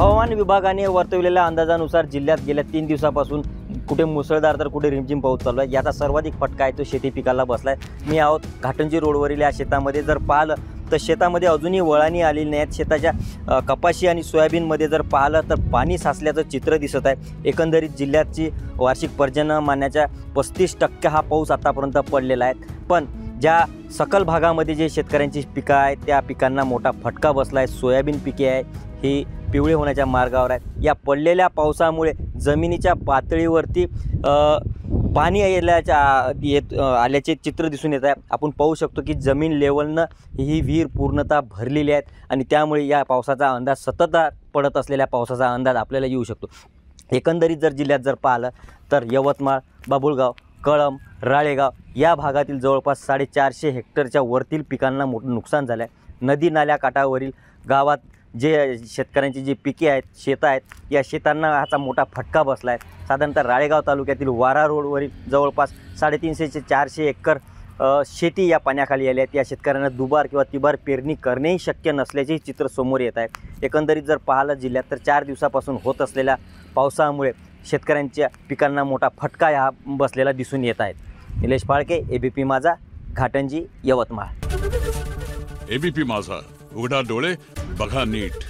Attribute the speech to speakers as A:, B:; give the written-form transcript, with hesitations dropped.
A: हवामान विभागाने वर्तवलेल्या अंदाजानुसार जिल्ह्यात गेल्या 3 दिवसापासून कुठे मुसळधार तर कुठे रिमझिम पाऊस चालू आहे। याचा सर्वाधिक फटका आहे तो शेती पिकाला बसलाय। मी आहोत घाटंजी रोडवरील या शेतामध्ये जर पाहिलं तर शेतामध्ये अजूनही वळाणी आलेली नाहीत। शेताच्या कपाशी आणि सोयाबीनमध्ये जर पाहिलं तर पाणी साचल्याचं चित्र दिसत आहे। एकंदरीत जिल्ह्याची वार्षिक पर्जन्यमानाच्या 35% हा पाऊस आतापर्यंत पडलेला आहे। पण ज्या सकल भागामध्ये जे शेतकऱ्यांची पिकं आहेत त्या पिकांना मोठा फटका बसला आहे। सोयाबीन पिके आहे ही पिवळे होण्याच्या मार्गावर आहेत। या पडलेल्या पावसामुळे जमिनीच्या पातळीवरती पाणी आल्याचे चित्र दिसून येत आहे। आपण पाहू शकतो की जमीन लेवलनं ही विहीर पूर्णतः भरलेली आहे आणि त्यामुळे या पावसाचा अंदाज सतत पडत असलेल्या पावसाचा अंदाज आपल्याला येऊ शकतो। एकंदरीत जर जिल्ह्यात जर पाहिलं तर यवतमाळ, बाभुळगाव, कळंब, राळेगाव या भागातील जवळपास 450 हेक्टरच्या वरतील पिकांना मोठं नुकसान झालं आहे। नदी नाल्या काठावरील गावात जे शेतकऱ्यांची जी पिके आहेत, शेतं आहेत, या शेतांना ह्याचा मोठा फटका बसला आहे। साधारणतः राळेगाव तालुक्यातील वारा रोडवरील जवळपास 350 ते 400 एकर शेती या पाण्याखाली आली आहेत। या शेतकऱ्यांना दुबार किंवा तिबार पेरणी करणेही शक्य नसल्याचे चित्र समोर येत आहे। एकंदरीत जर पाहिलं जिल्ह्यात तर 4 दिवसापासून होत असलेल्या पावसामुळे शेतकऱ्यांच्या पिकांना मोठा फटका हा बसलेला दिसून येत आहे। निलेश फाळके, एबीपी माझा, घाटंजी, यवतमाळ।
B: एबीपी माझा, उघडा डोळे बघा नीट।